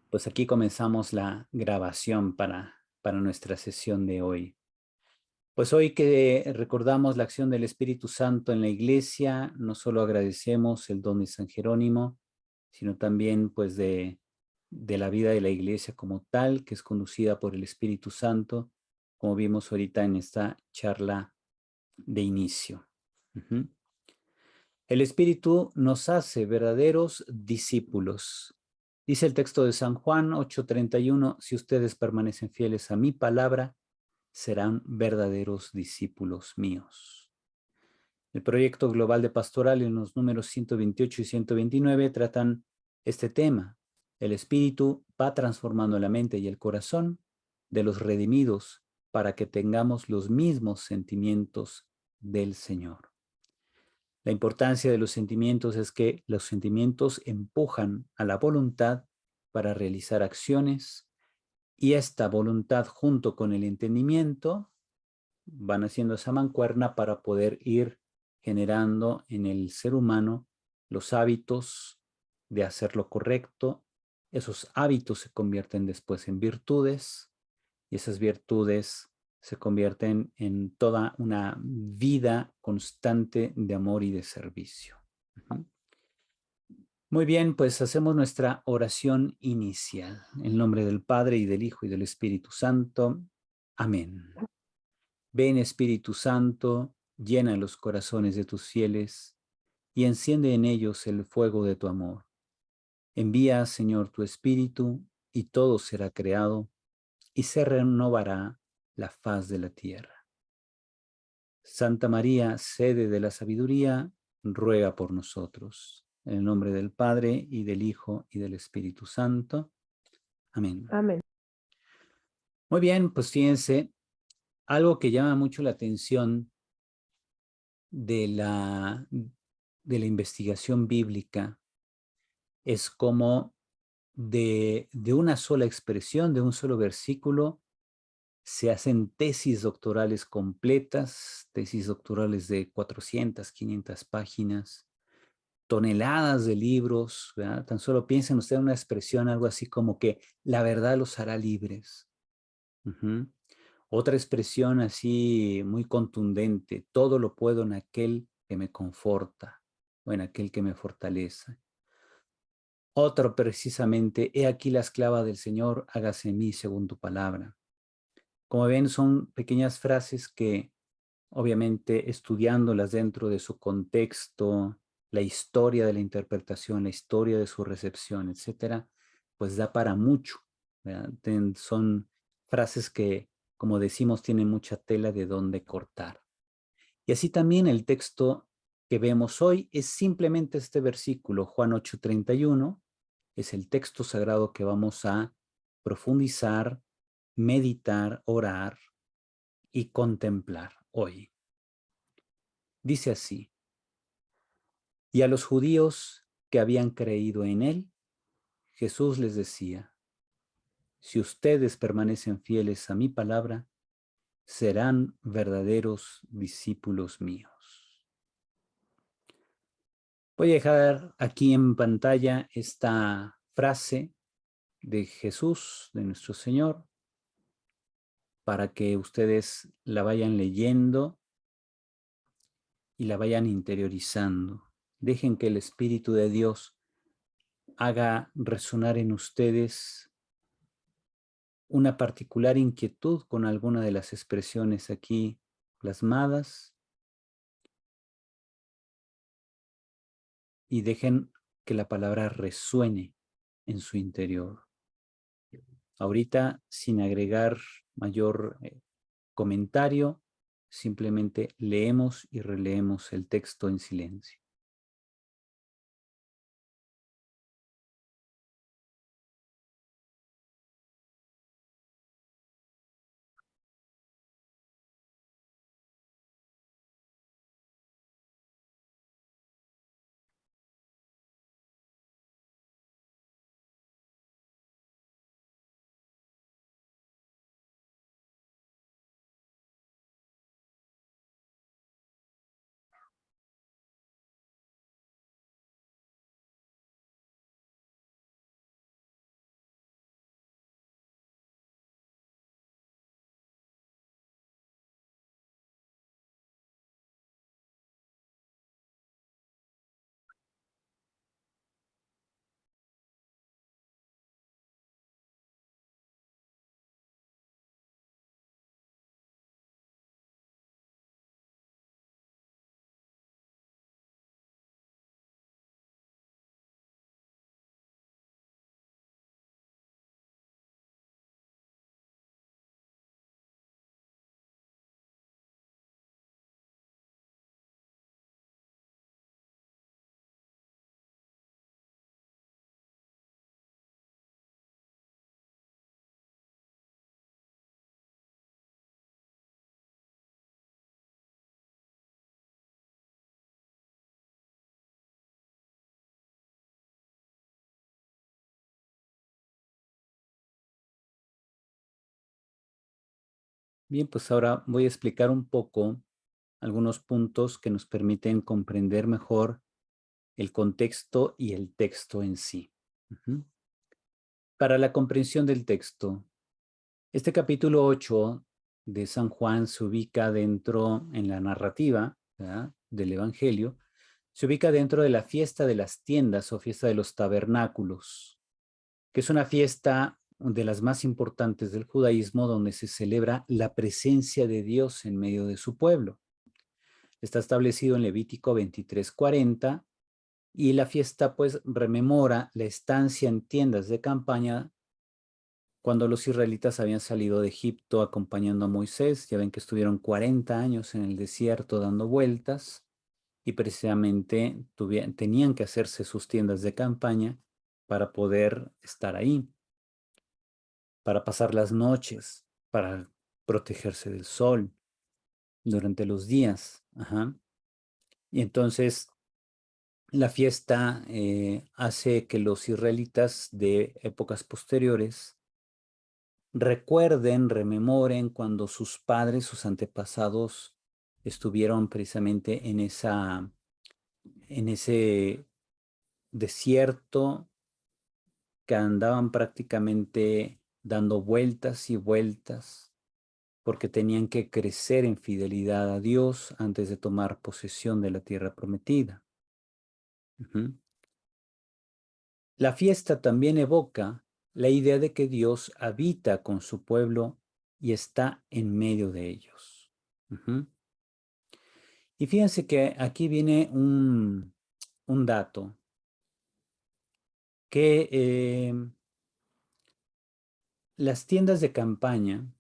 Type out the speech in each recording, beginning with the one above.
Pues aquí comenzamos la grabación para nuestra sesión de hoy. Pues hoy que recordamos la acción del Espíritu Santo en la iglesia, no solo agradecemos el don de San Jerónimo, sino también pues de la vida de la iglesia como tal, que es conducida por el Espíritu Santo, como vimos ahorita en esta charla de inicio. Ujú. El Espíritu nos hace verdaderos discípulos. Dice el texto de San Juan 8:31, si ustedes permanecen fieles a mi palabra, serán verdaderos discípulos míos. El proyecto global de pastoral en los números 128 y 129 tratan este tema. El Espíritu va transformando la mente y el corazón de los redimidos para que tengamos los mismos sentimientos del Señor. La importancia de los sentimientos es que los sentimientos empujan a la voluntad para realizar acciones y esta voluntad junto con el entendimiento van haciendo esa mancuerna para poder ir generando en el ser humano los hábitos de hacer lo correcto. Esos hábitos se convierten después en virtudes y esas virtudes se convierten en toda una vida constante de amor y de servicio. Muy bien, pues hacemos nuestra oración inicial. En nombre del Padre y del Hijo y del Espíritu Santo. Amén. Ven, Espíritu Santo, llena los corazones de tus fieles y enciende en ellos el fuego de tu amor. Envía, Señor, tu Espíritu y todo será creado y se renovará la faz de la tierra. Santa María, sede de la sabiduría, ruega por nosotros. En el nombre del Padre y del Hijo y del Espíritu Santo. Amén. Amén. Muy bien, pues fíjense, algo que llama mucho la atención de la investigación bíblica es como de una sola expresión, de un solo versículo, se hacen tesis doctorales completas, tesis doctorales de 400, 500 páginas, toneladas de libros, ¿verdad? Tan solo piensen ustedes en una expresión, algo así como que la verdad los hará libres. Uh-huh. Otra expresión así muy contundente, todo lo puedo en aquel que me conforta o en aquel que me fortalece. Otro precisamente, he aquí la esclava del Señor, hágase en mí según tu palabra. Como ven, son pequeñas frases que obviamente estudiándolas dentro de su contexto, la historia de la interpretación, la historia de su recepción, etcétera, pues da para mucho, ¿verdad? Son frases que, como decimos, tienen mucha tela de dónde cortar. Y así también el texto que vemos hoy es simplemente este versículo, Juan 8:31, es el texto sagrado que vamos a profundizar, meditar, orar y contemplar hoy. Dice así, y a los judíos que habían creído en él, Jesús les decía, si ustedes permanecen fieles a mi palabra, serán verdaderos discípulos míos. Voy a dejar aquí en pantalla esta frase de Jesús, de nuestro Señor, para que ustedes la vayan leyendo y la vayan interiorizando. Dejen que el Espíritu de Dios haga resonar en ustedes una particular inquietud con alguna de las expresiones aquí plasmadas y dejen que la palabra resuene en su interior. Ahorita, sin agregar mayor comentario, simplemente leemos y releemos el texto en silencio. Bien, pues ahora voy a explicar un poco algunos puntos que nos permiten comprender mejor el contexto y el texto en sí. Para la comprensión del texto, este capítulo 8 de San Juan se ubica dentro, en la narrativa, ¿verdad?, del Evangelio, se ubica dentro de la fiesta de las tiendas o fiesta de los tabernáculos, que es una fiesta de las más importantes del judaísmo, donde se celebra la presencia de Dios en medio de su pueblo. Está establecido en Levítico 23:40, y la fiesta pues rememora la estancia en tiendas de campaña cuando los israelitas habían salido de Egipto acompañando a Moisés. Ya ven que estuvieron 40 años en el desierto dando vueltas, y precisamente tenían que hacerse sus tiendas de campaña para poder estar ahí, para pasar las noches, para protegerse del sol durante los días. Y entonces la fiesta hace que los israelitas de épocas posteriores recuerden, rememoren cuando sus padres, sus antepasados, estuvieron precisamente en ese desierto, que andaban prácticamente dando vueltas y vueltas, porque tenían que crecer en fidelidad a Dios antes de tomar posesión de la tierra prometida. La fiesta también evoca la idea de que Dios habita con su pueblo y está en medio de ellos. Y fíjense que aquí viene un dato que las tiendas de campaña,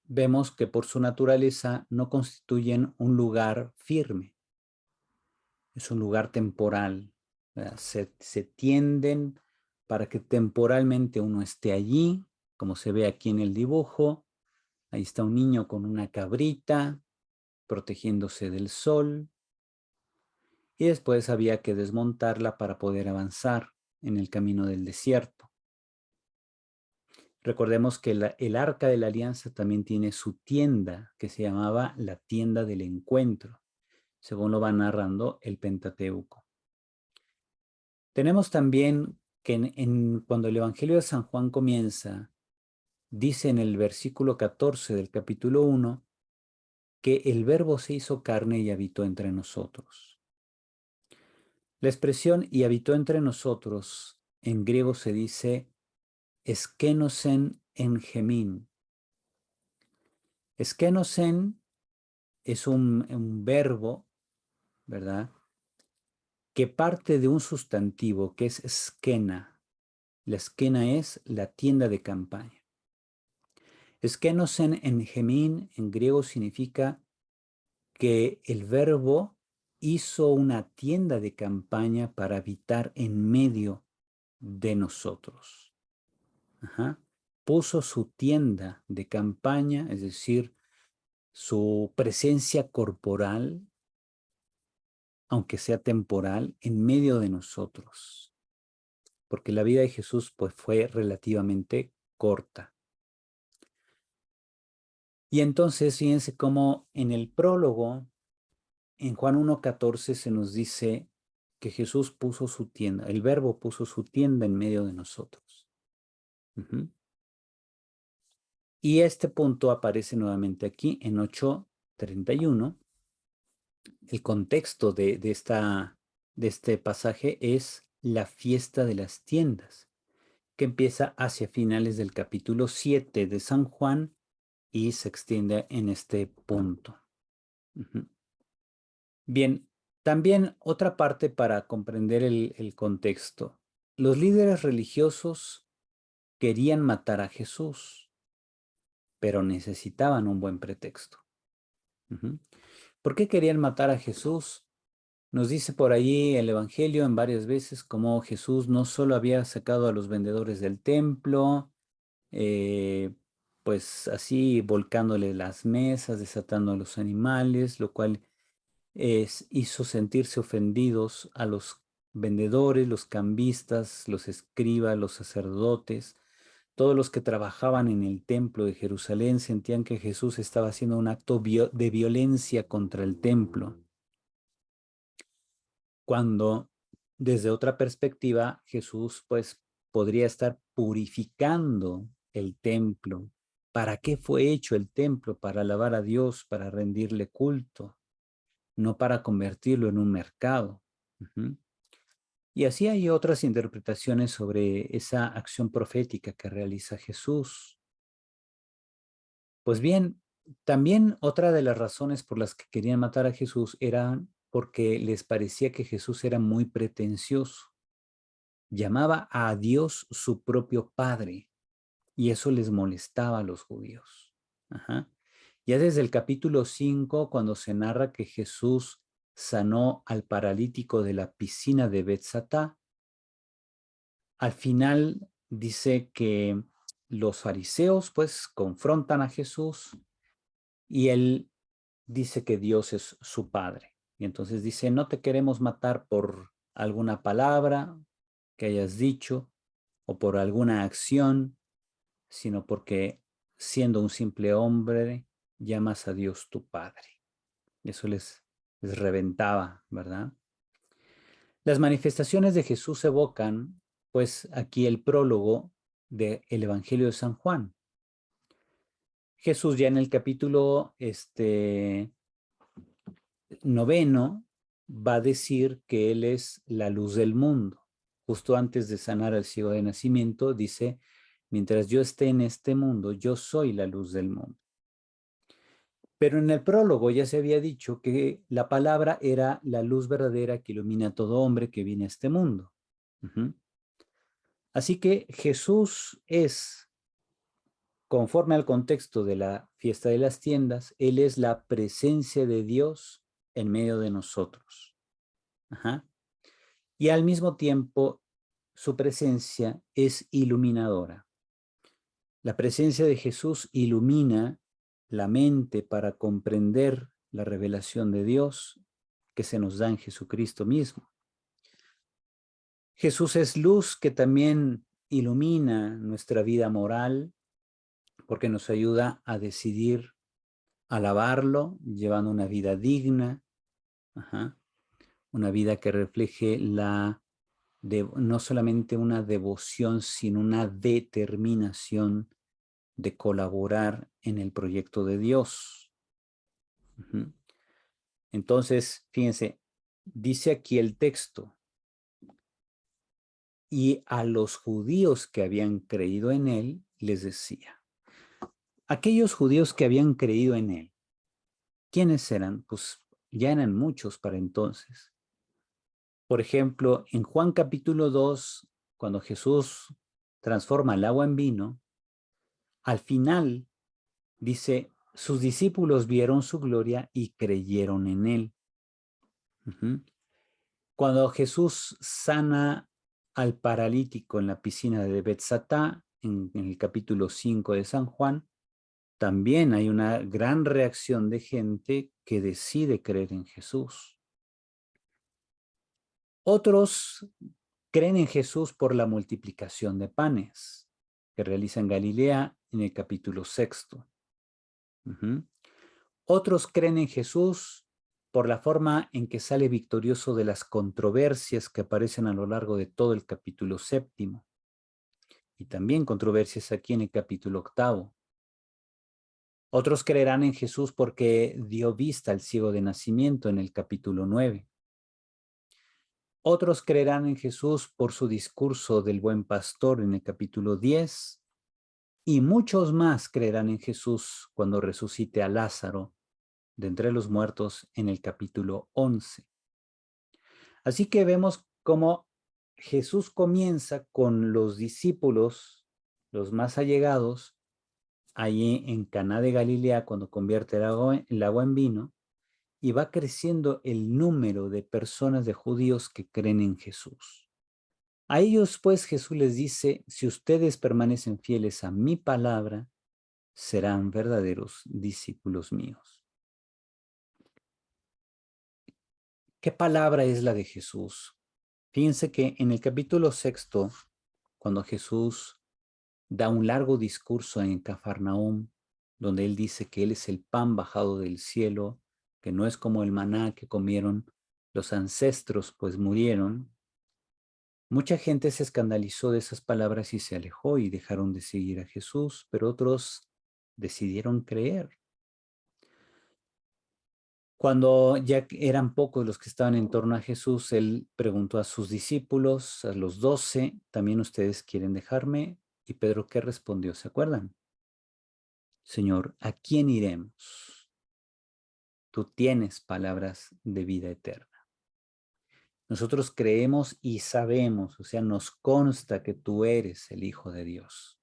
vemos que por su naturaleza no constituyen un lugar firme, es un lugar temporal. Se tienden para que temporalmente uno esté allí, como se ve aquí en el dibujo. Ahí está un niño con una cabrita protegiéndose del sol, y después había que desmontarla para poder avanzar en el camino del desierto. Recordemos que el Arca de la Alianza también tiene su tienda, que se llamaba la tienda del encuentro, según lo va narrando el Pentateuco. Tenemos también que cuando el Evangelio de San Juan comienza, dice en el versículo 14 del capítulo 1, que el Verbo se hizo carne y habitó entre nosotros. La expresión "y habitó entre nosotros" en griego se dice eskenosen en gemín. Eskenosen es un verbo, ¿verdad?, que parte de un sustantivo que es skena. La skena es la tienda de campaña. Eskenosen en gemín en griego significa que el Verbo hizo una tienda de campaña para habitar en medio de nosotros. Puso su tienda de campaña, es decir, su presencia corporal, aunque sea temporal, en medio de nosotros, porque la vida de Jesús pues fue relativamente corta. Y entonces fíjense cómo en el prólogo, en Juan 1:14, se nos dice que Jesús puso su tienda, el Verbo puso su tienda en medio de nosotros. Y este punto aparece nuevamente aquí en 8:31. El contexto de este pasaje es la fiesta de las tiendas, que empieza hacia finales del capítulo 7 de San Juan y se extiende en este punto. Bien, también otra parte para comprender el contexto. Los líderes religiosos querían matar a Jesús, pero necesitaban un buen pretexto. ¿Por qué querían matar a Jesús? Nos dice por ahí el Evangelio en varias veces cómo Jesús no solo había sacado a los vendedores del templo, pues así volcándole las mesas, desatando a los animales, lo cual hizo sentirse ofendidos a los vendedores, los cambistas, los escribas, los sacerdotes, Todos los que trabajaban en el templo de Jerusalén sentían que Jesús estaba haciendo un acto de violencia contra el templo, cuando desde otra perspectiva Jesús pues podría estar purificando el templo. ¿Para qué fue hecho el templo? Para alabar a Dios, para rendirle culto, no para convertirlo en un mercado. Ujú. Y así hay otras interpretaciones sobre esa acción profética que realiza Jesús. Pues bien, también otra de las razones por las que querían matar a Jesús era porque les parecía que Jesús era muy pretencioso. Llamaba a Dios su propio Padre y eso les molestaba a los judíos. Ajá. Ya desde el capítulo 5, cuando se narra que Jesús sanó al paralítico de la piscina de Betsatá, al final dice que los fariseos pues confrontan a Jesús y él dice que Dios es su Padre. Y entonces dice, no te queremos matar por alguna palabra que hayas dicho o por alguna acción, sino porque siendo un simple hombre, llamas a Dios tu Padre. Eso les reventaba, ¿verdad? Las manifestaciones de Jesús evocan, pues, aquí el prólogo del Evangelio de San Juan. Jesús ya en el capítulo 9 va a decir que Él es la luz del mundo. Justo antes de sanar al ciego de nacimiento, dice, mientras yo esté en este mundo, yo soy la luz del mundo. Pero en el prólogo ya se había dicho que la palabra era la luz verdadera que ilumina a todo hombre que viene a este mundo. Uh-huh. Así que Jesús es, conforme al contexto de la fiesta de las tiendas, Él es la presencia de Dios en medio de nosotros. Ajá. Y al mismo tiempo, su presencia es iluminadora. La presencia de Jesús ilumina la mente para comprender la revelación de Dios que se nos da en Jesucristo mismo. Jesús es luz que también ilumina nuestra vida moral porque nos ayuda a decidir alabarlo, llevando una vida digna, ajá, una vida que refleje no solamente una devoción, sino una determinación de colaborar en el proyecto de Dios. Uh-huh. Entonces, fíjense, dice aquí el texto, y a los judíos que habían creído en él, les decía, aquellos judíos que habían creído en él, ¿quiénes eran? Pues ya eran muchos para entonces. Por ejemplo, en Juan capítulo 2, cuando Jesús transforma el agua en vino, al final dice, sus discípulos vieron su gloria y creyeron en él. Uh-huh. Cuando Jesús sana al paralítico en la piscina de Betsatá, en el capítulo 5 de San Juan, también hay una gran reacción de gente que decide creer en Jesús. Otros creen en Jesús por la multiplicación de panes que realiza en Galilea en el capítulo 6. Uh-huh. Otros creen en Jesús por la forma en que sale victorioso de las controversias que aparecen a lo largo de todo el capítulo 7 y también controversias aquí en el capítulo 8. Otros creerán en Jesús porque dio vista al ciego de nacimiento en el capítulo 9. Otros creerán en Jesús por su discurso del buen pastor en el capítulo 10 y muchos más creerán en Jesús cuando resucite a Lázaro de entre los muertos en el capítulo 11. Así que vemos cómo Jesús comienza con los discípulos, los más allegados, allí en Caná de Galilea, cuando convierte el agua en vino, y va creciendo el número de personas de judíos que creen en Jesús. A ellos, pues, Jesús les dice, si ustedes permanecen fieles a mi palabra, serán verdaderos discípulos míos. ¿Qué palabra es la de Jesús? Fíjense que en el capítulo 6, cuando Jesús da un largo discurso en Cafarnaúm, donde él dice que él es el pan bajado del cielo, que no es como el maná que comieron los ancestros, pues murieron. Mucha gente se escandalizó de esas palabras y se alejó y dejaron de seguir a Jesús, pero otros decidieron creer. Cuando ya eran pocos los que estaban en torno a Jesús, él preguntó a sus discípulos, a los 12, ¿también ustedes quieren dejarme? Y Pedro, ¿qué respondió? ¿Se acuerdan? Señor, ¿a quién iremos? Tú tienes palabras de vida eterna. Nosotros creemos y sabemos, o sea, nos consta que tú eres el Hijo de Dios.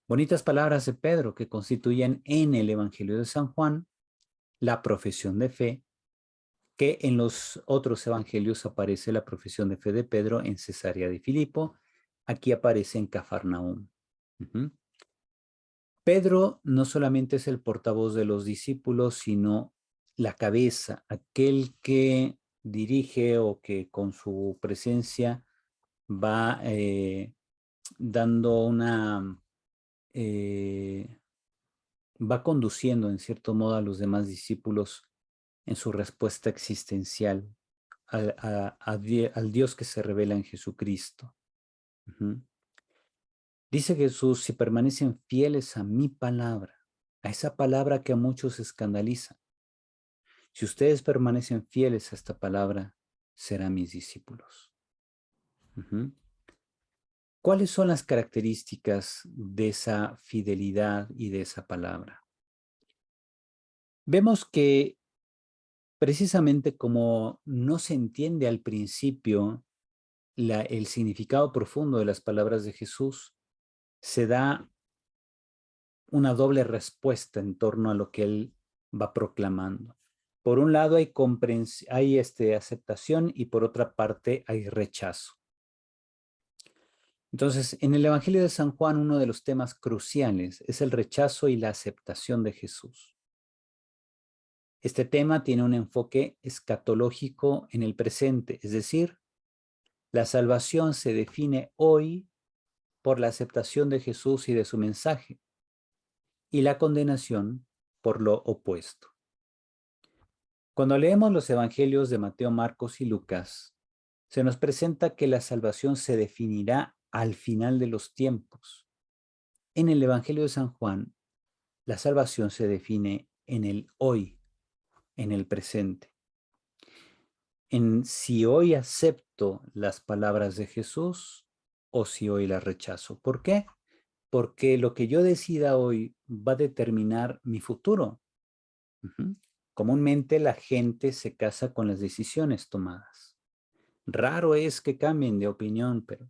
Bonitas palabras de Pedro que constituyen en el Evangelio de San Juan la profesión de fe, que en los otros evangelios aparece la profesión de fe de Pedro en Cesarea de Filipo, aquí aparece en Cafarnaúm. Pedro no solamente es el portavoz de los discípulos, sino la cabeza, aquel que dirige o que con su presencia va dando va conduciendo en cierto modo a los demás discípulos en su respuesta existencial al Dios que se revela en Jesucristo. Dice Jesús, si permanecen fieles a mi palabra, a esa palabra que a muchos escandaliza, si ustedes permanecen fieles a esta palabra, serán mis discípulos. ¿Cuáles son las características de esa fidelidad y de esa palabra? Vemos que precisamente como no se entiende al principio el significado profundo de las palabras de Jesús, se da una doble respuesta en torno a lo que él va proclamando. Por un lado hay aceptación y por otra parte hay rechazo. Entonces, en el Evangelio de San Juan, uno de los temas cruciales es el rechazo y la aceptación de Jesús. Este tema tiene un enfoque escatológico en el presente, es decir, la salvación se define hoy por la aceptación de Jesús y de su mensaje, y la condenación por lo opuesto. Cuando leemos los evangelios de Mateo, Marcos y Lucas, se nos presenta que la salvación se definirá al final de los tiempos. En el Evangelio de San Juan, la salvación se define en el hoy, en el presente. En si hoy acepto las palabras de Jesús o si hoy las rechazo. ¿Por qué? Porque lo que yo decida hoy va a determinar mi futuro. Comúnmente la gente se casa con las decisiones tomadas. Raro es que cambien de opinión, pero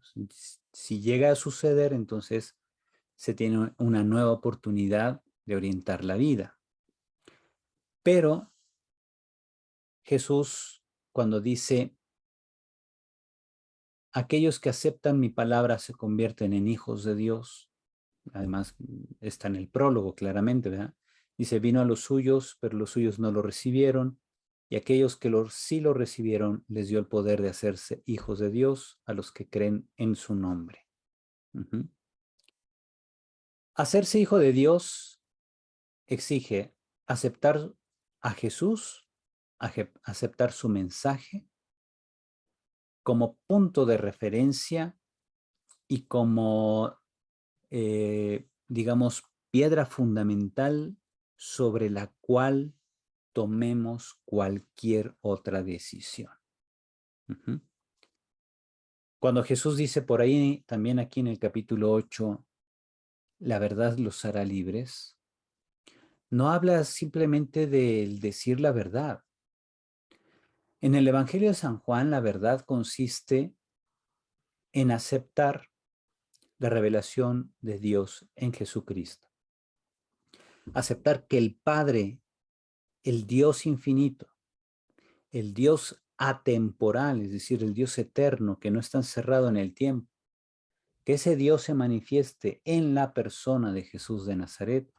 si llega a suceder, entonces se tiene una nueva oportunidad de orientar la vida. Pero Jesús, cuando dice, aquellos que aceptan mi palabra se convierten en hijos de Dios, además está en el prólogo claramente, ¿verdad? Dice, vino a los suyos, pero los suyos no lo recibieron, y aquellos que sí lo recibieron les dio el poder de hacerse hijos de Dios a los que creen en su nombre. Hacerse hijo de Dios exige aceptar a Jesús, aceptar su mensaje como punto de referencia y como, digamos, piedra fundamental sobre la cual tomemos cualquier otra decisión. Cuando Jesús dice por ahí, también aquí en el capítulo 8, la verdad los hará libres, no habla simplemente del decir la verdad. En el Evangelio de San Juan, la verdad consiste en aceptar la revelación de Dios en Jesucristo. Aceptar que el Padre, el Dios infinito, el Dios atemporal, es decir, el Dios eterno que no está encerrado en el tiempo, que ese Dios se manifieste en la persona de Jesús de Nazaret,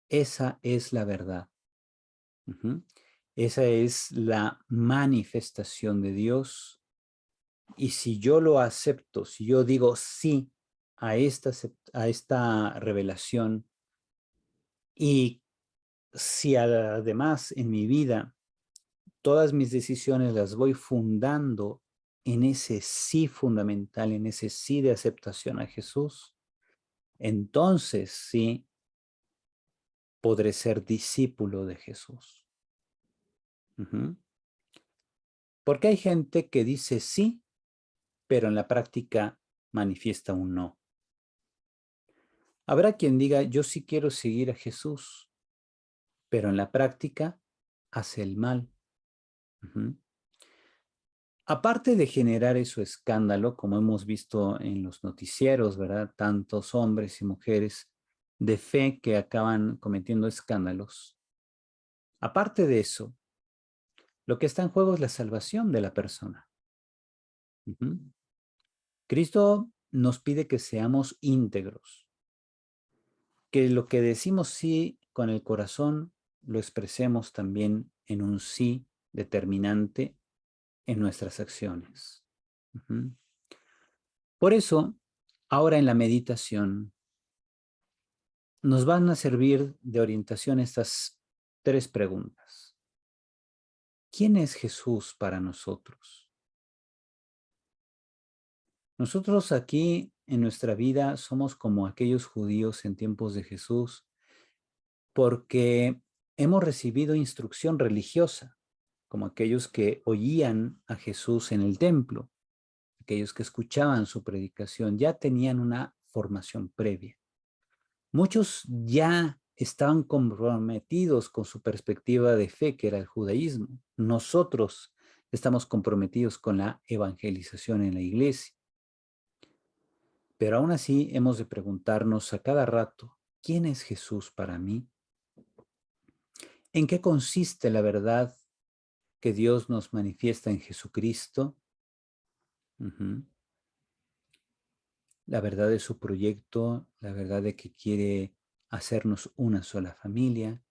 esa es la verdad. Esa es la manifestación de Dios. Y si yo lo acepto, si yo digo sí a esta revelación, y si además en mi vida todas mis decisiones las voy fundando en ese sí fundamental, en ese sí de aceptación a Jesús, entonces sí podré ser discípulo de Jesús. Porque hay gente que dice sí, pero en la práctica manifiesta un no. Habrá quien diga, yo sí quiero seguir a Jesús, pero en la práctica hace el mal. Aparte de generar eso escándalo, como hemos visto en los noticieros, ¿verdad? Tantos hombres y mujeres de fe que acaban cometiendo escándalos. Aparte de eso, lo que está en juego es la salvación de la persona. Cristo nos pide que seamos íntegros, que lo que decimos sí con el corazón lo expresemos también en un sí determinante en nuestras acciones. Por eso, ahora en la meditación, nos van a servir de orientación estas 3 preguntas. ¿Quién es Jesús para nosotros? Nosotros aquí en nuestra vida somos como aquellos judíos en tiempos de Jesús porque hemos recibido instrucción religiosa, como aquellos que oían a Jesús en el templo, aquellos que escuchaban su predicación, ya tenían una formación previa. Muchos ya estaban comprometidos con su perspectiva de fe, que era el judaísmo. Nosotros estamos comprometidos con la evangelización en la iglesia. Pero aún así hemos de preguntarnos a cada rato, ¿quién es Jesús para mí? ¿En qué consiste la verdad que Dios nos manifiesta en Jesucristo? La verdad de su proyecto, la verdad de que quiere hacernos una sola familia,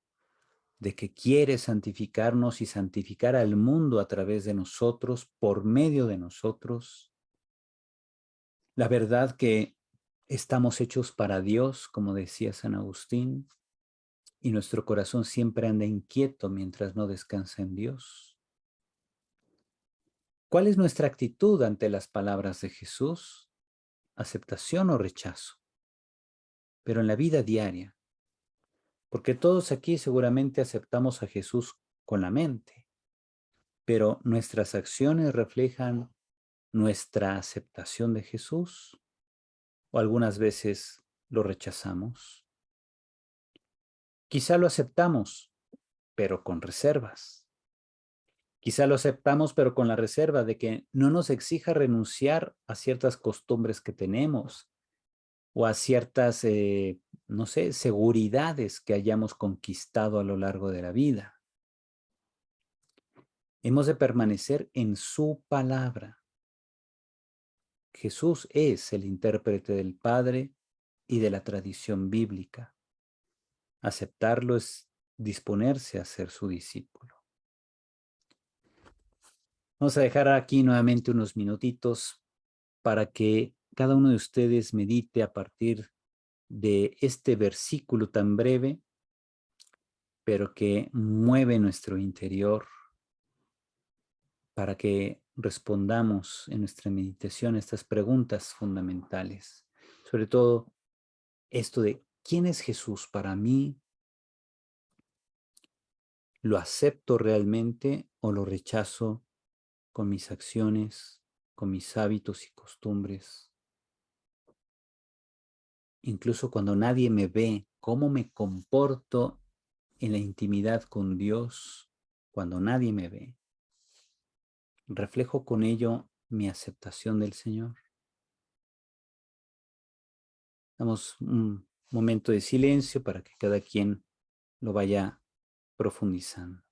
de que quiere santificarnos y santificar al mundo a través de nosotros, por medio de nosotros. La verdad que estamos hechos para Dios, como decía San Agustín, y nuestro corazón siempre anda inquieto mientras no descansa en Dios. ¿Cuál es nuestra actitud ante las palabras de Jesús? ¿Aceptación o rechazo? Pero en la vida diaria, porque todos aquí seguramente aceptamos a Jesús con la mente, pero nuestras acciones reflejan nuestra aceptación de Jesús, o algunas veces lo rechazamos. Quizá lo aceptamos, pero con reservas. Quizá lo aceptamos, pero con la reserva de que no nos exija renunciar a ciertas costumbres que tenemos o a ciertas, no sé, seguridades que hayamos conquistado a lo largo de la vida. Hemos de permanecer en su palabra. Jesús es el intérprete del Padre y de la tradición bíblica. Aceptarlo es disponerse a ser su discípulo. Vamos a dejar aquí nuevamente unos minutitos para que cada uno de ustedes medite a partir de este versículo tan breve, pero que mueve nuestro interior, para que respondamos en nuestra meditación a estas preguntas fundamentales. Sobre todo esto de ¿quién es Jesús para mí? ¿Lo acepto realmente o lo rechazo con mis acciones, con mis hábitos y costumbres? Incluso cuando nadie me ve, ¿cómo me comporto en la intimidad con Dios cuando nadie me ve? ¿Reflejo con ello mi aceptación del Señor? Damos un momento de silencio para que cada quien lo vaya profundizando.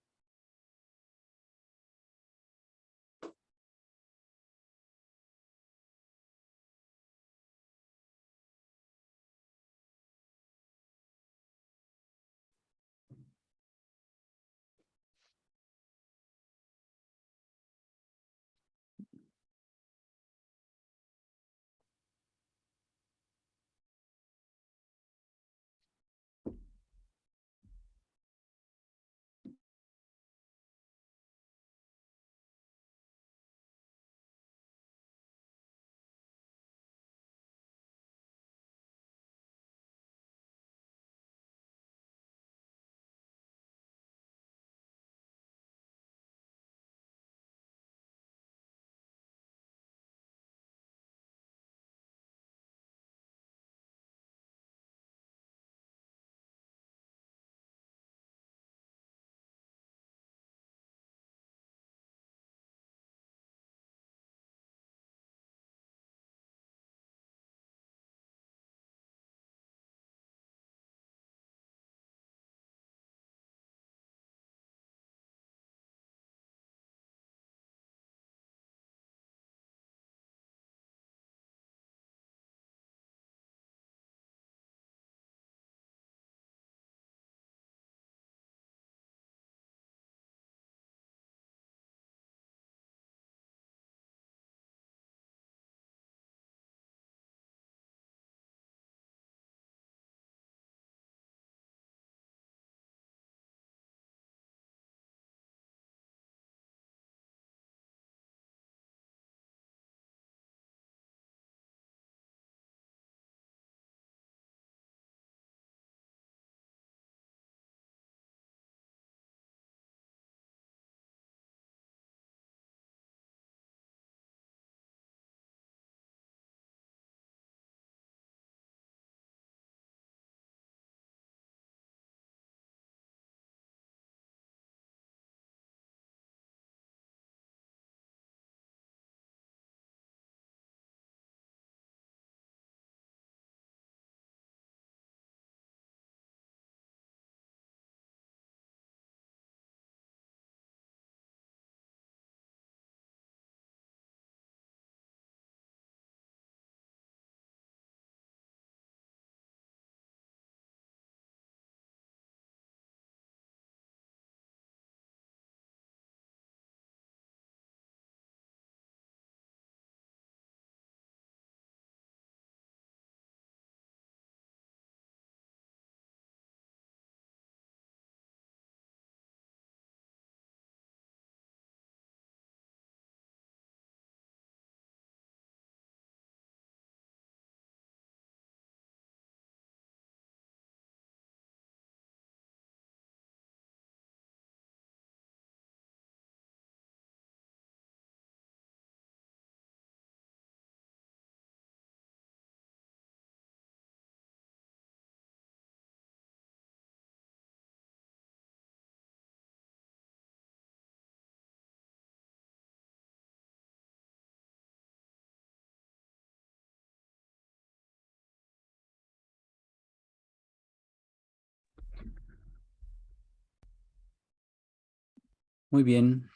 Muy bien.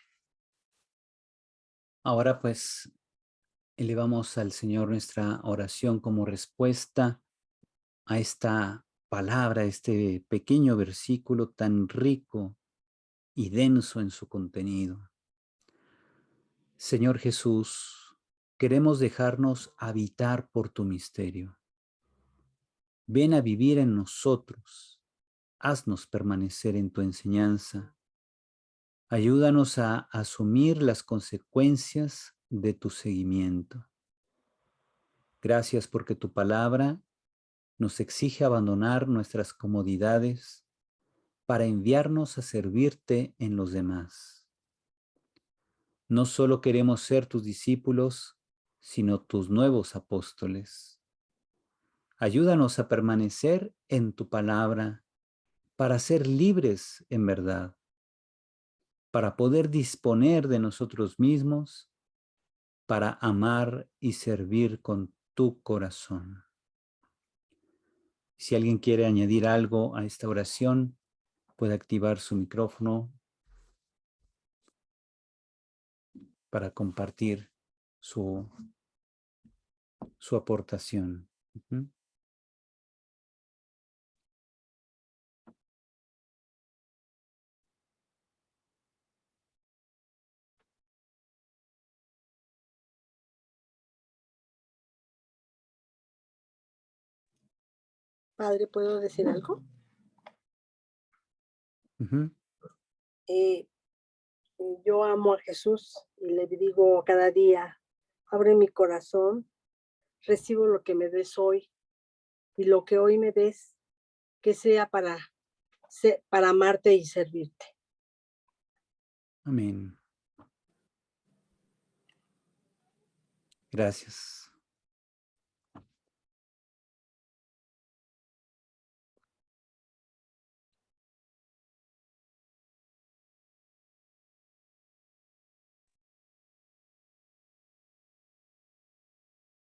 Ahora pues elevamos al Señor nuestra oración como respuesta a esta palabra, este pequeño versículo tan rico y denso en su contenido. Señor Jesús, queremos dejarnos habitar por tu misterio. Ven a vivir en nosotros, haznos permanecer en tu enseñanza. Ayúdanos a asumir las consecuencias de tu seguimiento. Gracias porque tu palabra nos exige abandonar nuestras comodidades para enviarnos a servirte en los demás. No solo queremos ser tus discípulos, sino tus nuevos apóstoles. Ayúdanos a permanecer en tu palabra para ser libres en verdad, para poder disponer de nosotros mismos, para amar y servir con tu corazón. Si alguien quiere añadir algo a esta oración, puede activar su micrófono para compartir su aportación. Uh-huh. Padre, ¿puedo decir algo? Uh-huh. Yo amo a Jesús y le digo cada día, abre mi corazón, recibo lo que me des hoy y lo que hoy me des, que sea para amarte y servirte. Amén. Gracias.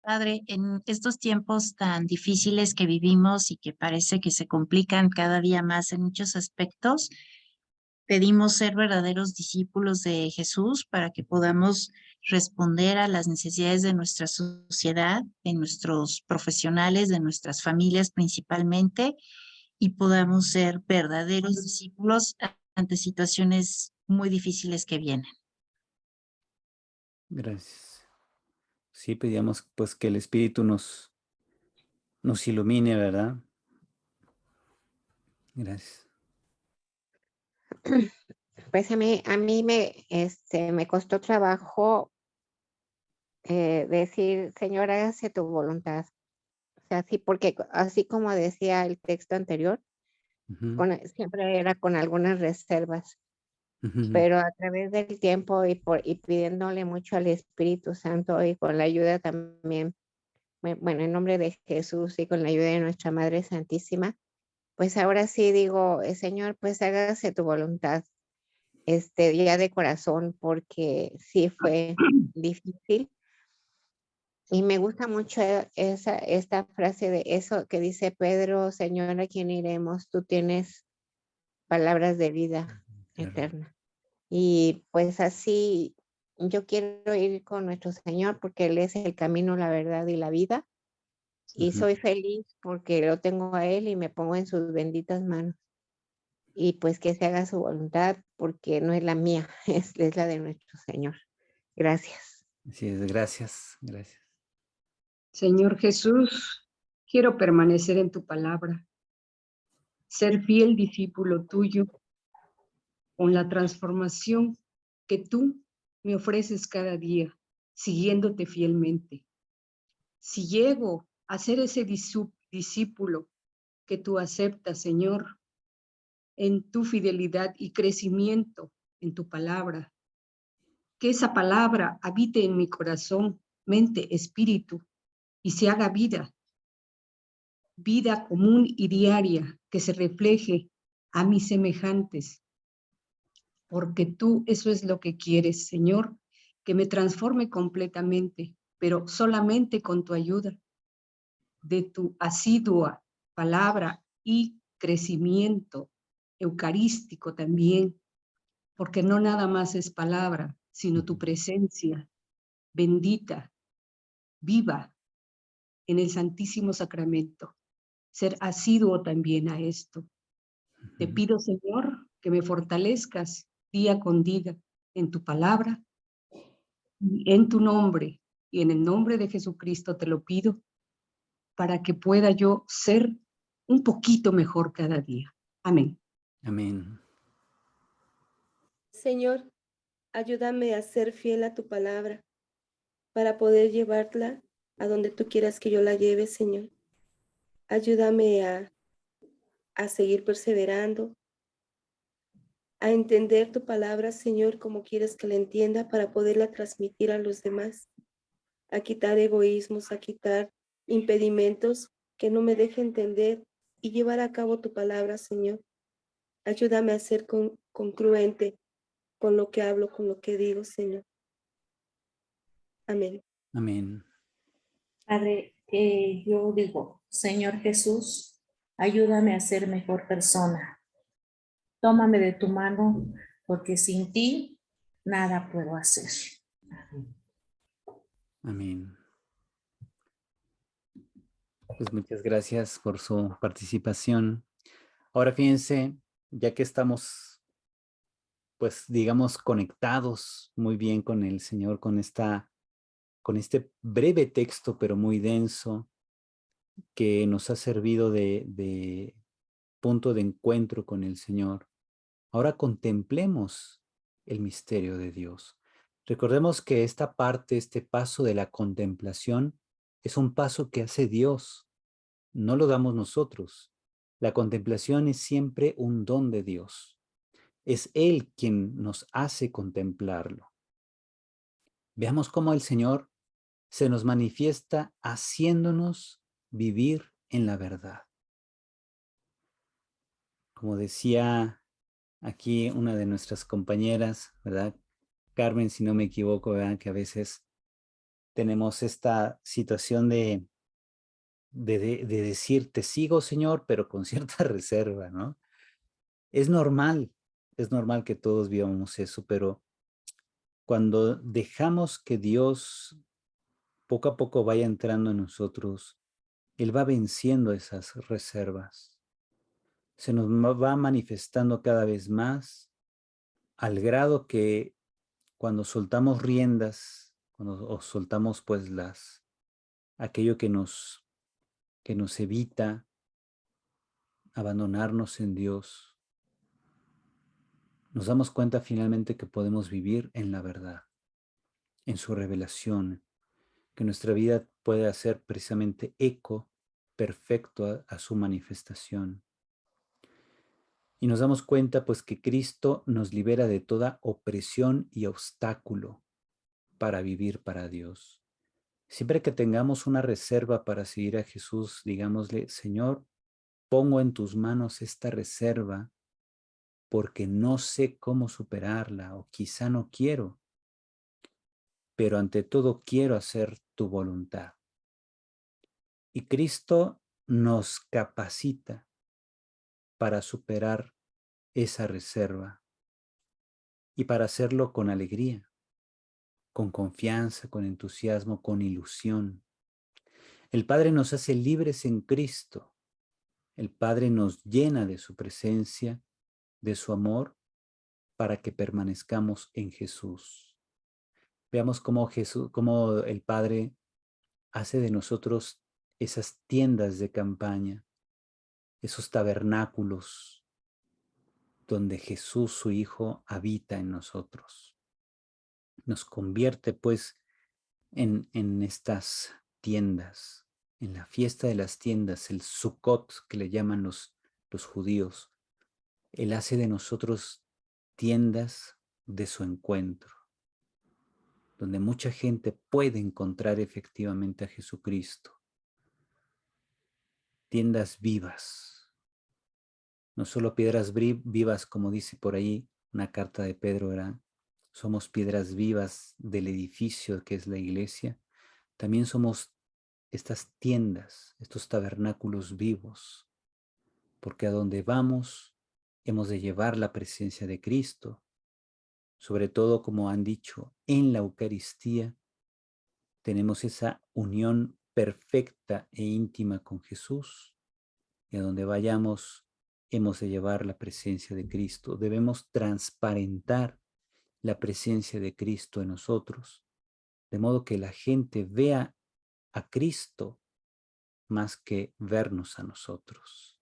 Padre, en estos tiempos tan difíciles que vivimos y que parece que se complican cada día más en muchos aspectos, pedimos ser verdaderos discípulos de Jesús para que podamos responder a las necesidades de nuestra sociedad, de nuestros profesionales, de nuestras familias principalmente, y podamos ser verdaderos discípulos ante situaciones muy difíciles que vienen. Gracias. Sí, pedíamos pues que el Espíritu nos ilumine, ¿verdad? Gracias. Pues a mí me costó trabajo decir, Señor, hágase tu voluntad. O sea, sí, porque así como decía el texto anterior, Uh-huh. siempre era con algunas reservas, Uh-huh. pero a través del tiempo y pidiéndole mucho al Espíritu Santo y con la ayuda también, bueno, en nombre de Jesús y con la ayuda de nuestra Madre Santísima, pues ahora sí digo, Señor, pues hágase tu voluntad. Ya de corazón, porque sí fue difícil. Y me gusta mucho esta frase de eso que dice Pedro, Señor, ¿a quién iremos? Tú tienes palabras de vida Claro. eterna. Y pues así yo quiero ir con nuestro Señor porque Él es el camino, la verdad y la vida. Y Uh-huh. soy feliz porque lo tengo a Él y me pongo en sus benditas manos. Y pues que se haga su voluntad porque no es la mía, es la de nuestro Señor. Gracias. Así es, gracias, gracias. Señor Jesús, quiero permanecer en tu palabra, ser fiel discípulo tuyo, con la transformación que tú me ofreces cada día, siguiéndote fielmente. Si llego a ser ese discípulo que tú aceptas, Señor, en tu fidelidad y crecimiento en tu palabra, que esa palabra habite en mi corazón, mente, espíritu y se haga vida común y diaria que se refleje a mis semejantes, porque tú eso es lo que quieres, Señor, que me transforme completamente, pero solamente con tu ayuda, de tu asidua palabra y crecimiento eucarístico también, porque no nada más es palabra, sino tu presencia bendita, viva en el Santísimo Sacramento. Ser asiduo también a esto. Te pido, Señor, que me fortalezcas día con día en tu palabra, y en tu nombre y en el nombre de Jesucristo te lo pido, para que pueda yo ser un poquito mejor cada día. Amén. Amén. Señor, ayúdame a ser fiel a tu palabra para poder llevarla a donde tú quieras que yo la lleve, Señor. Ayúdame a seguir perseverando, a entender tu palabra, Señor, como quieres que la entienda para poderla transmitir a los demás, a quitar egoísmos, a quitar impedimentos que no me dejen entender y llevar a cabo tu palabra, Señor. Ayúdame a ser congruente con lo que hablo, con lo que digo, Señor. Amén. Amén. Padre, yo digo, Señor Jesús, ayúdame a ser mejor persona. Tómame de tu mano, porque sin ti nada puedo hacer. Amén. Pues muchas gracias por su participación. Ahora fíjense, ya que estamos, pues digamos, conectados muy bien con el Señor, con este breve texto, pero muy denso, que nos ha servido de punto de encuentro con el Señor. Ahora contemplemos el misterio de Dios. Recordemos que esta parte, este paso de la contemplación, es un paso que hace Dios, no lo damos nosotros. La contemplación es siempre un don de Dios. Es Él quien nos hace contemplarlo. Veamos cómo el Señor se nos manifiesta haciéndonos vivir en la verdad. Como decía aquí una de nuestras compañeras, ¿verdad? Carmen, si no me equivoco, ¿verdad? Que a veces tenemos esta situación de decir, te sigo, Señor, pero con cierta reserva, ¿no? Es normal que todos vivamos eso, pero cuando dejamos que Dios poco a poco vaya entrando en nosotros, Él va venciendo esas reservas. Se nos va manifestando cada vez más al grado que cuando soltamos riendas, cuando soltamos pues aquello que nos evita abandonarnos en Dios, nos damos cuenta finalmente que podemos vivir en la verdad, en su revelación, que nuestra vida puede hacer precisamente eco perfecto a su manifestación. Y nos damos cuenta pues que Cristo nos libera de toda opresión y obstáculo para vivir para Dios. Siempre que tengamos una reserva para seguir a Jesús, digámosle, Señor, pongo en tus manos esta reserva porque no sé cómo superarla o quizá no quiero, pero ante todo quiero hacer tu voluntad. Y Cristo nos capacita para superar esa reserva y para hacerlo con alegría, con confianza, con entusiasmo, con ilusión. El Padre nos hace libres en Cristo. El Padre nos llena de su presencia, de su amor, para que permanezcamos en Jesús. Veamos cómo el Padre hace de nosotros esas tiendas de campaña, esos tabernáculos donde Jesús, su Hijo, habita en nosotros. Nos convierte, pues, en estas tiendas, en la fiesta de las tiendas, el Sukkot que le llaman los judíos. Él hace de nosotros tiendas de su encuentro, donde mucha gente puede encontrar efectivamente a Jesucristo. Tiendas vivas, no solo piedras vivas, como dice por ahí una carta de Pedro, ¿verdad? Somos piedras vivas del edificio que es la iglesia. También somos estas tiendas, estos tabernáculos vivos, porque a donde vamos hemos de llevar la presencia de Cristo, sobre todo, como han dicho, en la Eucaristía, tenemos esa unión perfecta e íntima con Jesús, y a donde vayamos hemos de llevar la presencia de Cristo. Debemos transparentar la presencia de Cristo en nosotros, de modo que la gente vea a Cristo más que vernos a nosotros,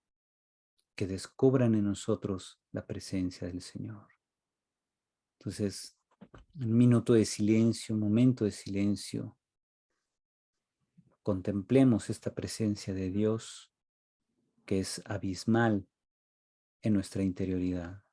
que descubran en nosotros la presencia del Señor. Entonces, un minuto de silencio, un momento de silencio, contemplemos esta presencia de Dios que es abismal en nuestra interioridad.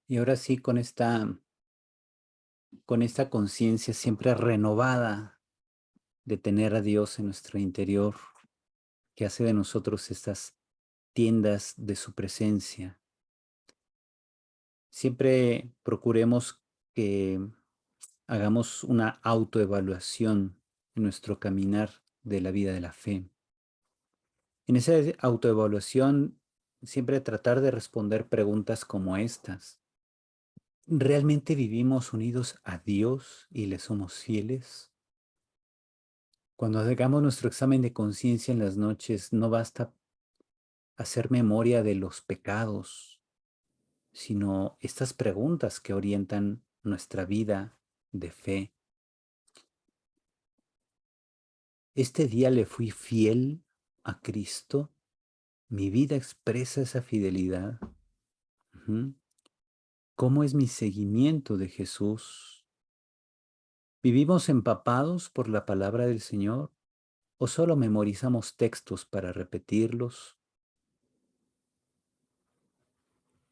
Y ahora sí, con esta conciencia siempre renovada de tener a Dios en nuestro interior, que hace de nosotros estas tiendas de su presencia. Siempre procuremos que hagamos una autoevaluación en nuestro caminar de la vida de la fe. En esa autoevaluación, siempre tratar de responder preguntas como estas. ¿Realmente vivimos unidos a Dios y le somos fieles? Cuando hagamos nuestro examen de conciencia en las noches, no basta hacer memoria de los pecados, sino estas preguntas que orientan nuestra vida de fe. ¿Este día le fui fiel a Cristo? ¿Mi vida expresa esa fidelidad? ¿Cómo es mi seguimiento de Jesús? ¿Vivimos empapados por la palabra del Señor o solo memorizamos textos para repetirlos?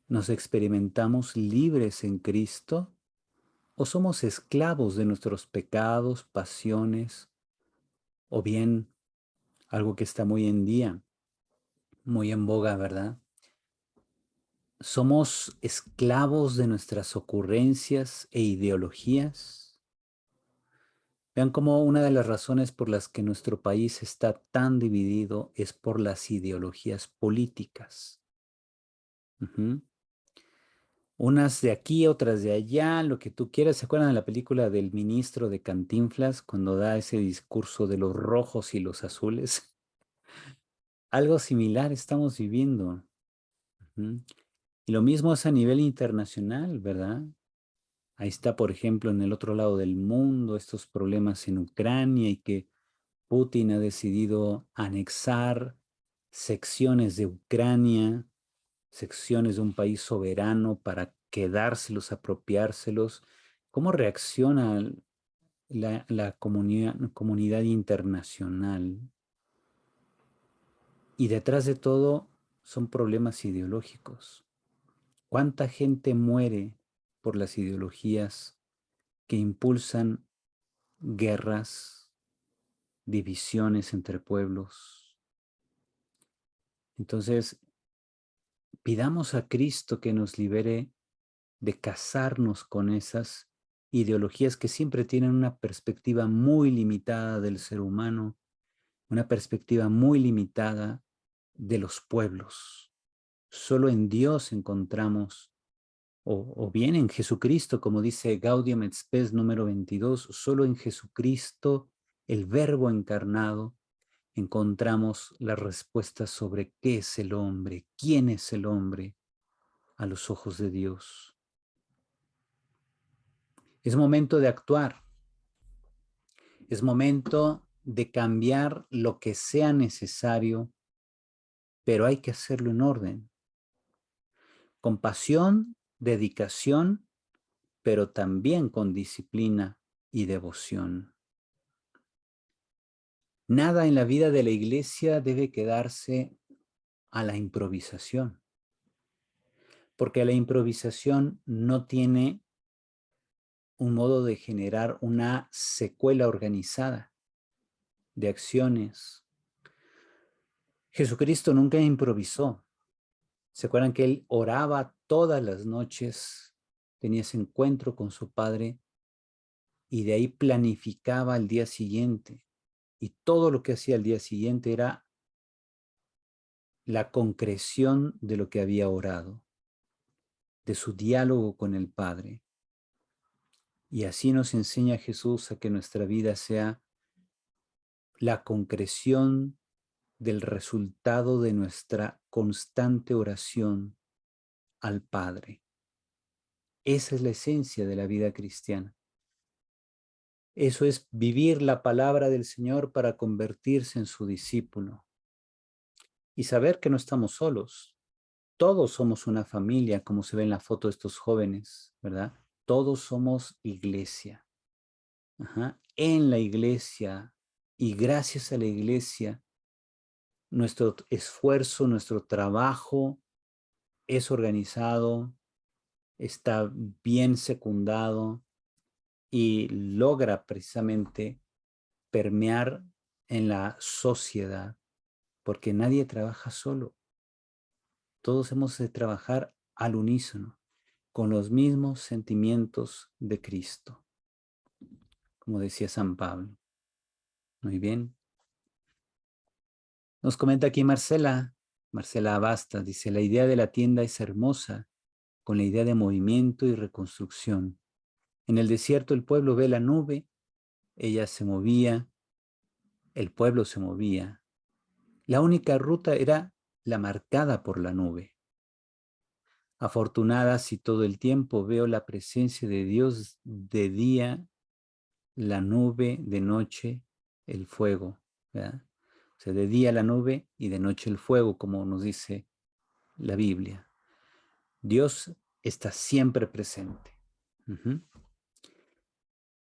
¿Nos experimentamos libres en Cristo o somos esclavos de nuestros pecados, pasiones o bien algo que está muy en día, muy en boga, ¿verdad? ¿Somos esclavos de nuestras ocurrencias e ideologías? Vean cómo una de las razones por las que nuestro país está tan dividido es por las ideologías políticas. Unas de aquí, otras de allá, lo que tú quieras. ¿Se acuerdan de la película del ministro de Cantinflas cuando da ese discurso de los rojos y los azules? Algo similar estamos viviendo. Y lo mismo es a nivel internacional, ¿verdad? Ahí está, por ejemplo, en el otro lado del mundo, estos problemas en Ucrania y que Putin ha decidido anexar secciones de Ucrania, secciones de un país soberano para quedárselos, apropiárselos. ¿Cómo reacciona la comunidad internacional? Y detrás de todo son problemas ideológicos. ¿Cuánta gente muere por las ideologías que impulsan guerras, divisiones entre pueblos? Entonces, pidamos a Cristo que nos libere de casarnos con esas ideologías que siempre tienen una perspectiva muy limitada del ser humano, una perspectiva muy limitada de los pueblos. Solo en Dios encontramos, o bien en Jesucristo, como dice Gaudium et Spes número 22, solo en Jesucristo, el Verbo encarnado, encontramos las respuestas sobre qué es el hombre, quién es el hombre a los ojos de Dios. Es momento de actuar. Es momento de cambiar lo que sea necesario, pero hay que hacerlo en orden. Con pasión, dedicación, pero también con disciplina y devoción. Nada en la vida de la iglesia debe quedarse a la improvisación, porque la improvisación no tiene un modo de generar una secuela organizada de acciones. Jesucristo nunca improvisó. ¿Se acuerdan que él oraba todas las noches, tenía ese encuentro con su Padre y de ahí planificaba el día siguiente? Y todo lo que hacía el día siguiente era la concreción de lo que había orado, de su diálogo con el Padre. Y así nos enseña Jesús a que nuestra vida sea la concreción del resultado de nuestra constante oración al Padre. Esa es la esencia de la vida cristiana. Eso es vivir la palabra del Señor para convertirse en su discípulo y saber que no estamos solos. Todos somos una familia, como se ve en la foto de estos jóvenes, ¿verdad? Todos somos iglesia. En la iglesia y gracias a la iglesia, nuestro esfuerzo, nuestro trabajo es organizado, está bien secundado y logra precisamente permear en la sociedad, porque nadie trabaja solo. Todos hemos de trabajar al unísono, con los mismos sentimientos de Cristo, como decía San Pablo. Muy bien. Nos comenta aquí Marcela Abasta, dice, la idea de la tienda es hermosa, con la idea de movimiento y reconstrucción. En el desierto el pueblo ve la nube, ella se movía, el pueblo se movía. La única ruta era la marcada por la nube. Afortunada si todo el tiempo veo la presencia de Dios de día, la nube, de noche, el fuego, ¿verdad? O sea, de día la nube y de noche el fuego, como nos dice la Biblia. Dios está siempre presente.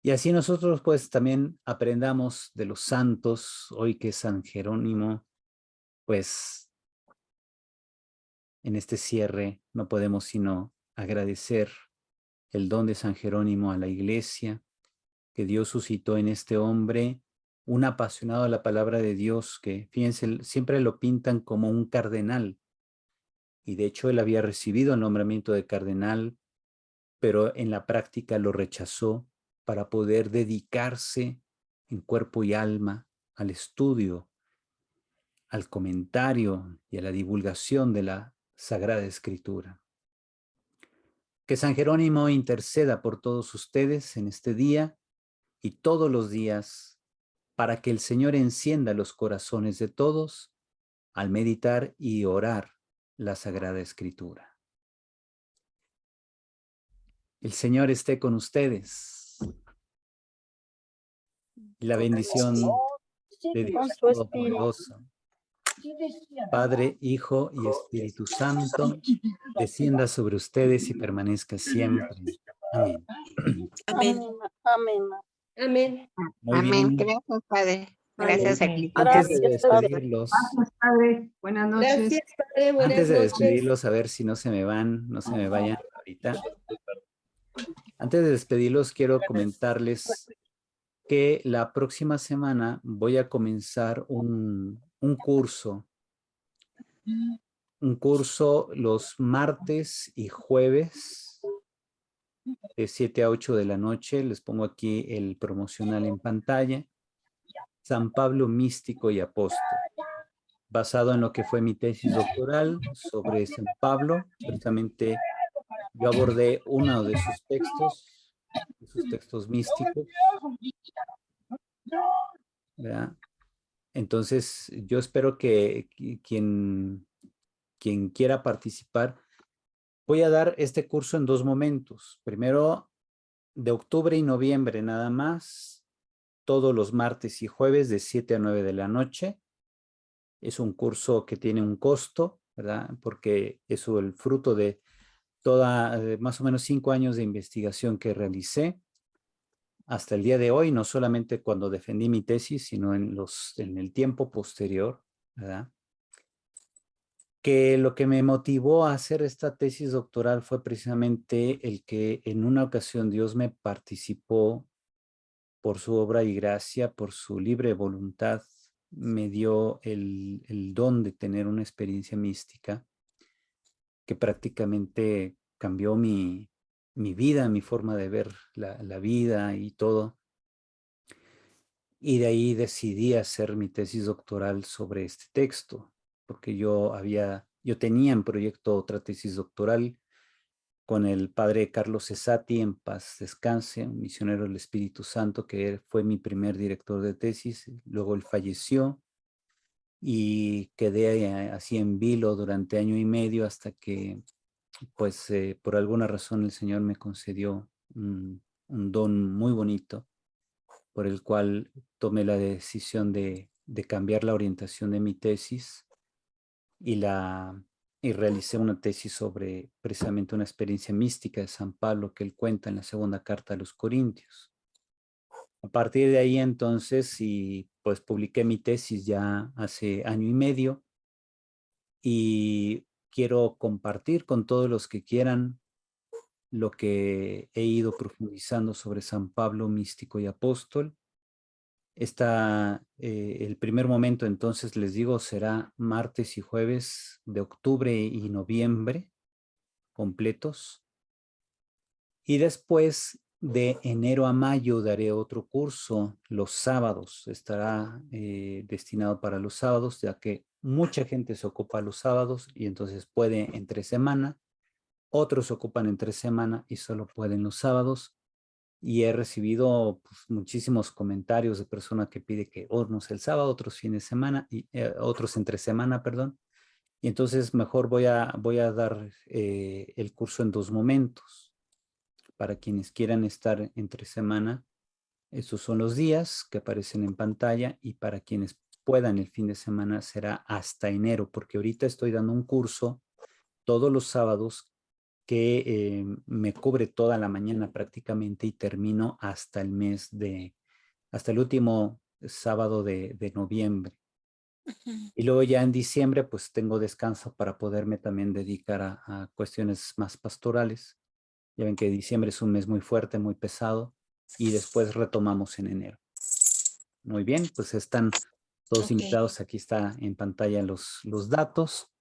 Y así nosotros pues también aprendamos de los santos, hoy que es San Jerónimo, pues en este cierre no podemos sino agradecer el don de San Jerónimo a la iglesia, que Dios suscitó en este hombre, un apasionado a la palabra de Dios, que fíjense, siempre lo pintan como un cardenal, y de hecho él había recibido el nombramiento de cardenal, pero en la práctica lo rechazó para poder dedicarse en cuerpo y alma al estudio, al comentario y a la divulgación de la Sagrada Escritura. Que San Jerónimo interceda por todos ustedes en este día y todos los días para que el Señor encienda los corazones de todos al meditar y orar la Sagrada Escritura. El Señor esté con ustedes. La bendición de Dios con su espíritu. Todopoderoso, Padre, Hijo y Espíritu Santo, descienda sobre ustedes y permanezca siempre. Amén. Amén. Amén. Amén. Muy Amén. bien. Gracias, Padre. Amén. Gracias, Amén. aquí. Antes de Gracias, Padre. despedirlos, Gracias, Padre. Buenas noches. Gracias, Padre. Buenas antes de noches. despedirlos, a ver si no se me vayan ahorita. Antes de despedirlos, quiero comentarles que la próxima semana voy a comenzar un curso los martes y jueves de 7 a 8 de la noche. Les pongo aquí el promocional en pantalla. San Pablo místico y apóstol, basado en lo que fue mi tesis doctoral sobre San Pablo. Precisamente yo abordé uno de sus textos místicos, ¿verdad? Entonces, yo espero que quien quiera participar, voy a dar este curso en 2 momentos. Primero, de octubre y noviembre nada más, todos los martes y jueves de 7 a 9 de la noche. Es un curso que tiene un costo, ¿verdad? Porque es el fruto de más o menos 5 años de investigación que realicé hasta el día de hoy, no solamente cuando defendí mi tesis, sino en el tiempo posterior, ¿verdad? Que lo que me motivó a hacer esta tesis doctoral fue precisamente el que en una ocasión Dios me participó por su obra y gracia, por su libre voluntad, me dio el don de tener una experiencia mística que prácticamente cambió mi vida, mi forma de ver la vida y todo. Y de ahí decidí hacer mi tesis doctoral sobre este texto, porque yo tenía en proyecto otra tesis doctoral con el padre Carlos Cesati, en paz descanse, un misionero del Espíritu Santo, que fue mi primer director de tesis. Luego él falleció y quedé así en vilo durante 1 año y medio hasta que, pues, por alguna razón el Señor me concedió un don muy bonito, por el cual tomé la decisión de cambiar la orientación de mi tesis y realicé una tesis sobre precisamente una experiencia mística de San Pablo que él cuenta en la segunda carta a los Corintios. A partir de ahí entonces, pues publiqué mi tesis ya hace 1 año y medio y quiero compartir con todos los que quieran lo que he ido profundizando sobre San Pablo místico y apóstol. El primer momento, entonces, les digo, será martes y jueves de octubre y noviembre completos. Y después de enero a mayo daré otro curso los sábados. Estará destinado para los sábados, ya que mucha gente se ocupa los sábados y entonces puede entre semana. Otros se ocupan entre semana y solo pueden los sábados. Y he recibido pues, muchísimos comentarios de personas que pide que unos el sábado, otros fin de semana, y otros entre semana, perdón. Y entonces mejor voy a dar el curso en 2 momentos. Para quienes quieran estar entre semana, esos son los días que aparecen en pantalla, y para quienes puedan el fin de semana será hasta enero, porque ahorita estoy dando un curso todos los sábados que me cubre toda la mañana prácticamente y termino hasta hasta el último sábado de noviembre. Y luego ya en diciembre pues tengo descanso para poderme también dedicar a cuestiones más pastorales. Ya ven que diciembre es un mes muy fuerte, muy pesado, y después retomamos en enero. Muy bien, pues están todos invitados. Aquí está en pantalla los datos.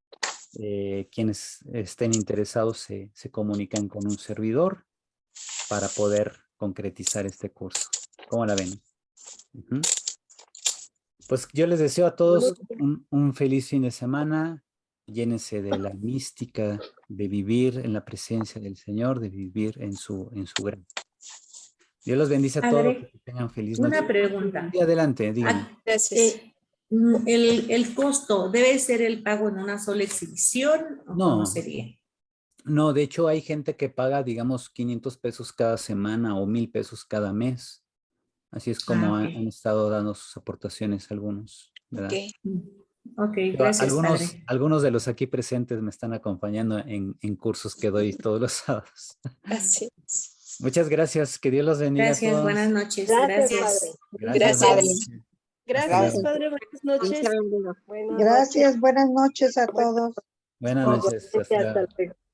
Quienes estén interesados se comunican con un servidor para poder concretizar este curso. ¿Cómo la ven? Pues yo les deseo a todos un feliz fin de semana. Llénense de la mística de vivir en la presencia del Señor, de vivir en su gracia. Dios los bendice a todos. Padre, Que tengan feliz noche. una pregunta. Y adelante, díganme. Gracias. ¿El costo debe ser el pago en una sola exhibición o No. cómo sería? No, de hecho hay gente que paga, digamos, 500 pesos cada semana o 1,000 pesos cada mes. Así es como ok. han estado dando sus aportaciones algunos, ¿verdad? Ok, Pero gracias, padre. algunos de los aquí presentes me están acompañando en cursos que doy todos los sábados. Así. Muchas gracias. Que Dios los bendiga a Gracias, todos. buenas noches. Gracias, Gracias. Gracias. Gracias. buenas noches. Gracias, luego. padre. Buenas noches. Buenas noches. Gracias, buenas noches a todos. Buenas noches. Hasta Hasta luego. luego.